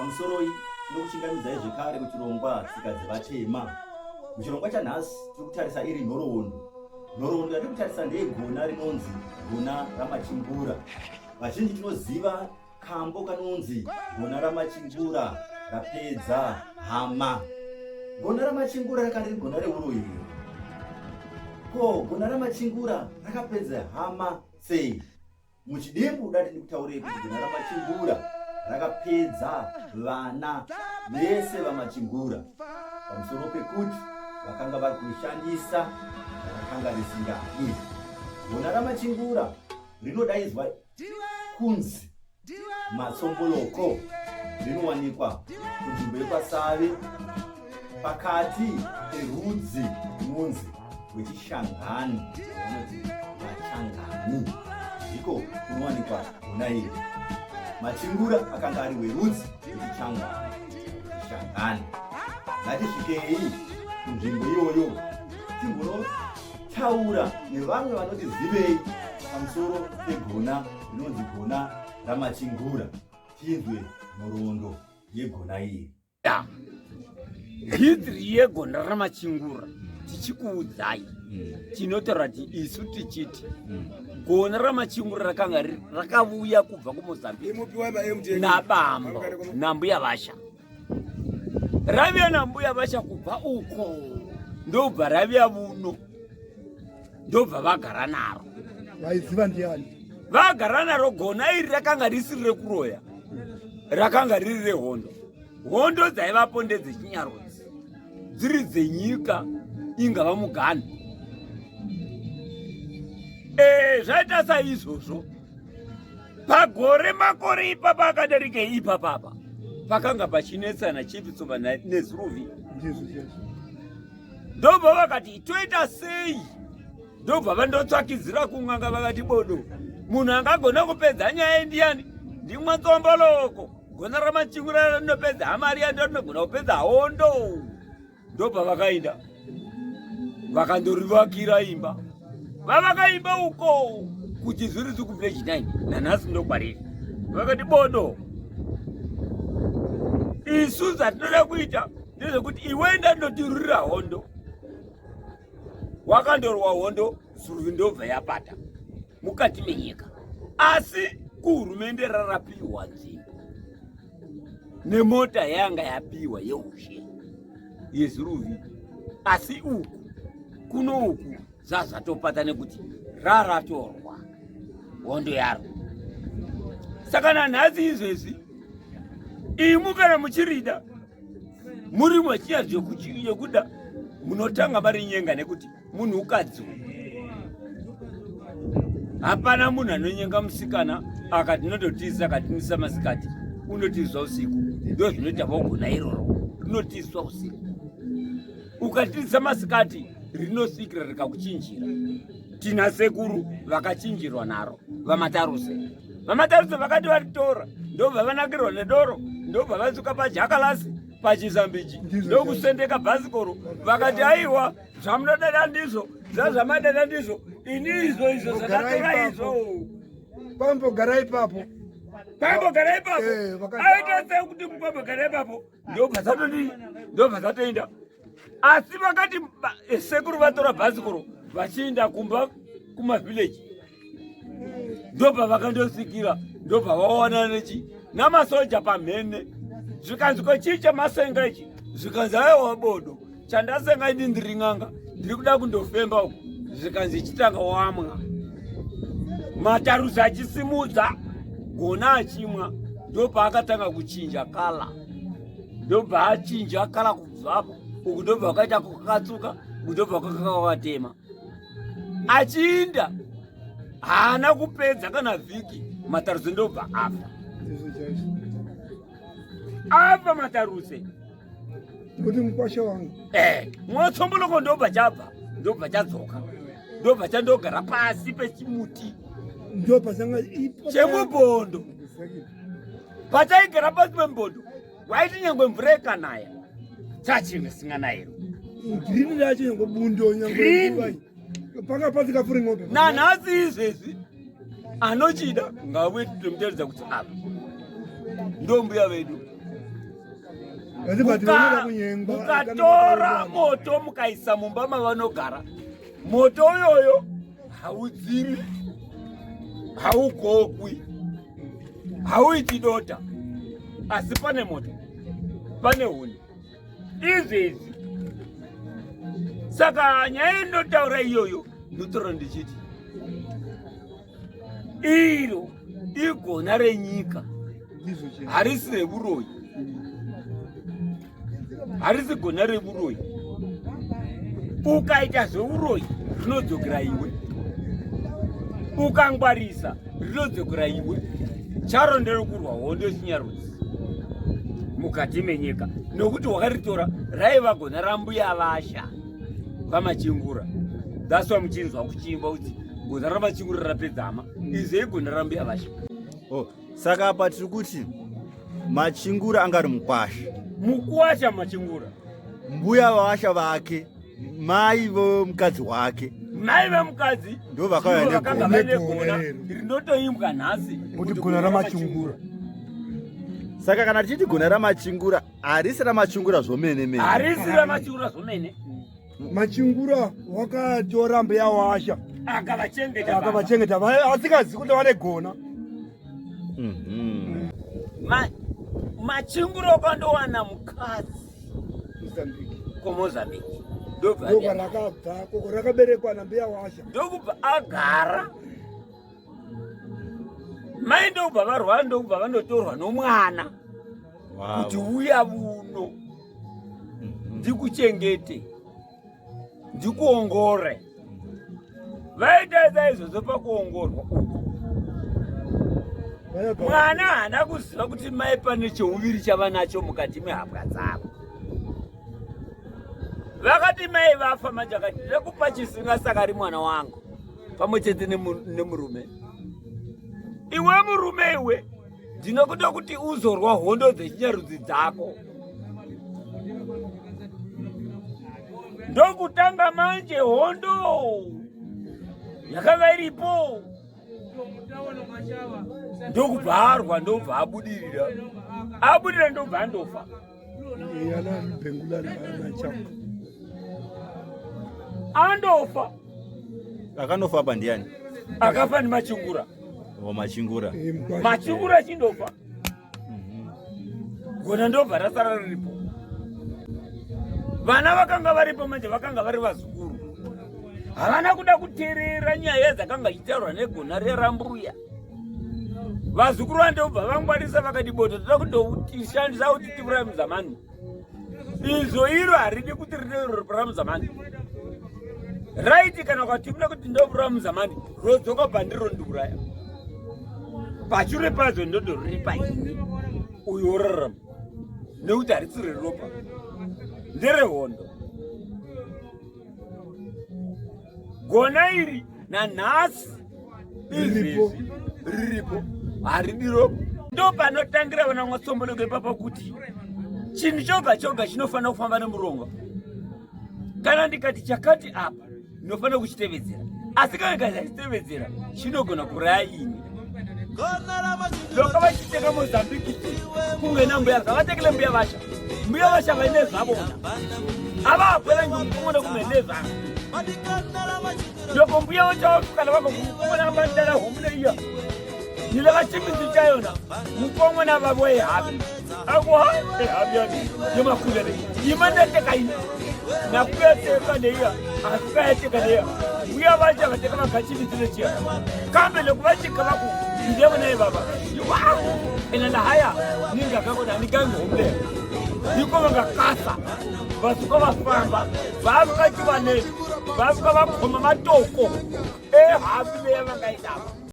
pamusoro nokuchingamidza zvekare kuchirongwa tsika dzevatema. Muchirongwa chanhasi tiri kutarisa iri nhoroondo. Nhoroondo yatiri kutarisa ndeyegona rinonzi Gona Ramachingura. Vazhinji tinoziva kambo kanonzi Gona Ramachingura rapedza hama. Gona Ramachingura rakanga riri gona reuroi. Ko Gona Ramachingura rakapedza hama sei? Muchidimbu dati ndikutaurei kuti Gona Ramachingura rakapedza vana vese vamachingura pamusoro pekuti vakanga vari kushandisa rakanga risingadi. Gona Ramachingura rinodaidzwa kunzi matsomboloko. Rinowanikwa kunzvimbo yepaSave pakati perudzi runonzi rwechishangani, runonzi vachangani, ndiko kunowanikwa gona iri. Machingura akanga ari werudzi rwechishangani. Ngatisvikei kunzvimbo iyoyo timbonotaura nevamwe vanotizivei pamusoro pegona rinonzi Gona Ramachingura. Tinzwe nhoroondo yegona iri. Hidri yegona Ramachingura tichikuudzai tinotaura kuti isu tichiti Gona Ramachingura rakanga rakavuya kubva kuMozambique nabambo nambuya vasha. Ravya nambuya vasha kubva uko ndobva ravya vuno, ndobva vagara naro. Vaiziva ndiani? Vagara naro. Gona iri rakanga risiri rekuroya, rakanga riri rehondo. Hondo dzaivapo ndedzeChinyarodzi, dziri dzenyika ingava Muganda. Zvaita saizvozvo pagore makore ipapa akadarike ipapapa pakanga pachinetsana chipitsova nezuruvi. Ndobva vakati toita sei? Ndobva vandotsvakidzira kun'anga vakati bodo, munhu angagona kupedza nyaya ndiani? Ndimwatsomboloko. Gona Ramachingura rinopedza hamari yando rinogona kupedza hondo. Ndobva vakaenda vakandorivakira imba. Vavakaimba uko kuchizvirizi kuvillage 9 nanhasi ndokwariri. Vakati bodo, isu zvatinoda kuita ndezvekuti iwenda ndotirurira hondo. Wakandorwa hondo, suruvi ndobva yapata mukati menyika. Asi kuhurumende rarapiwa nzvimbo nemota yanga yapiwa yeushe yezuruvi. Asi uku kuno uku zvazvatopata nekuti raratorwa hondo yaro. Saka nanhasi izvezvi imu kana muchirida muri mwachiya zvekuda munotanga vari nyenga, nekuti munhukadzi hapana munhu anonyenga musikana akati ndotiza akatinisa masikati unotizwa usiku. Ndo zvinoita vogona iroro rinotizwa usiku. Ukatizwa masikati rinosvikira rikakuchinjira. Tina sekuru vakachinjirwa naro, vamataruse. Vamataruse vakati varitora ndobva vanakirwa nedoro, ndobva vasuka pajakalasi pachizambichi ndokusendeka bhasikoro. Vakati aiwa zvamunodada ndizvo, zvazvamadada ndizvo, ini izvo zvakatora izvo. Pambogara ipapo. Pambogara ipapo. Aita sekuti pambogara ipapo ndobva zvatoenda. Asi vakati sekuru vatora bhasikoro vachienda kumba kumavillage, ndobva vakandosikira, ndobva vawana nechi namasoja pamhene. Zvikanzi kochicha masenga ichi, zvikanzi aiwa bodo chandasenga ini ndiri n'anga ndiri kuda kundofemba uku. Zvikanzi ichitanga wamwa. Matarusi achisimudza, Gona achimwa, ndobva akatanga kuchinja kala. Ndobva achinja kala kubvapo uku, ndobva wakaita kukatsuka, ndobva kwakatema. Achiinda haana kupedza kana vhiki, Matarusi ndobva afa Matarusi. Kuti mukwasha wangu. Mwatsomboloko ndobva chabva, ndobva chadzoka, ndobva chandogara pasi pechimuti chemubondo. Pachaigara pasi pembondo waiti nyangwe mvura ikanaya chachinge singanayiro. Green racho nyangwe bundo nyangwe panga pasi kafuri ng'ombe. Nanhasi izvezvi anochida ngawe tinomuteredza kuti apa ndombuya vedu Mukatora moto mukaisa mumba mavanogara, moto uyoyo haudzimi, haugokwi, hauiti dota, asi pane moto, pane huni. Izvizvi saka nyaya inotaura iyoyo ndotora ndichiti iro igona renyika, harisi reburoyi, harisi gona reburoyi. Ukaita zveuroyi rinodzokera iwe, ukangwarisa rinodzokera iwe. Charo nderokurwa hondo chinyarudzi mukati menyika, nokuti wakaritora raiva gona rambuya vasha Ramachingura. That's why muchinzwa kuchimba kuti gona Ramachingura rapedza hama, izvi igona rambuya vasha. Saka apa tiri kuti Machingura angari mukwasha. Mukwasha Machingura. Mbuya vasha vake, mai vomukadzi wake. Mai vomukadzi ndo vakauya negona rinotoimbwa nhasi kuti gona Ramachingura. Saka kana tichiti gona Ramachingura, harisi Ramachingura zvomene mene. Harisi Ramachingura zvomene. Machingura wakatora mbuya washa akavachengeta, asikazi kuti vane gona. Machingura ukandowana mukadzi kuMozambique ndobva rakabva koko rakaberekwa nambuya washa, ndokubva agara. Mai ndobva varwara, ndokubva vandotorwa nomwana kuti uya buno ndikuchengete, ndikuongore. Vaitaisa izvozvo pakuongorwa uku, mwana haana kuziva kuti mai pane cheuviri chava nacho mukati mehapwa dzavo. Vakati mai vafa, manje akati ndikupa chisinga sakari mwana wangu pamwe chete nemurume. Iwe murume iwe, ndinokuda kuti uzorwa hondo dzechinyarudzi dzako. Ndokutanga manje hondo yakanga iripo, ndokubva arwa, ndobva abudirira, ndobva andofa. Andofa. Akanofa apa ndiani? Akafa ndiMachingura. Machingura. Machingura chindofa. Gona ndobva rasara riripo. Vana vakanga varipo manje vakanga vari vazukuru. Havana kuda kuteerera nyaya dzakanga ichitaurwa negona rerambuya. Vazukuru vandobva vangwarisa vakati boto toda kundotishandisa kuti tiburai muzamani. Izvo iro haridi kuti rinebura muzamani. Raiti kana kwatibula kuti ndobura muzamani, rodzoka pandiro ndiburaya. Pachure padzo ndodoripa ini uyo orarama, nekuti harisi reropa, nderehondo. Gona iri nanhasi izvezvi riripo, haridi ropa. Ndo panotangira vana Mwasomboloko ipapa kuti chinhu choga choga chinofanira kufamba nemurongo. Kana ndikati chakati apa ndinofanira kuchitevedzera, asi kana ndikasachitevedzera chinogona kuraya ini. Loko vachiteka Mozambique kunge nambuya vatekele mbuya vasha vaine zvavona, havapwera ngemukumona kumene zvavo. Loko mbuya vachavasukana vakokumona mandara homune iya nileva chimidzi chayona mukomona vavo ehavi akuhaehavi yani yemakulere imandeteka ini nakuyateka neiya asikayateka neiya mbuya vacha vateka vagachimidzi nechiya kambe lokuvachika vako ndevona ivava ena ndahaya ningakakona nigange homune ndiko vangakasa vasuka vafamba vavakachivanei vasuka vakoma matoko ehavi leya vangaitava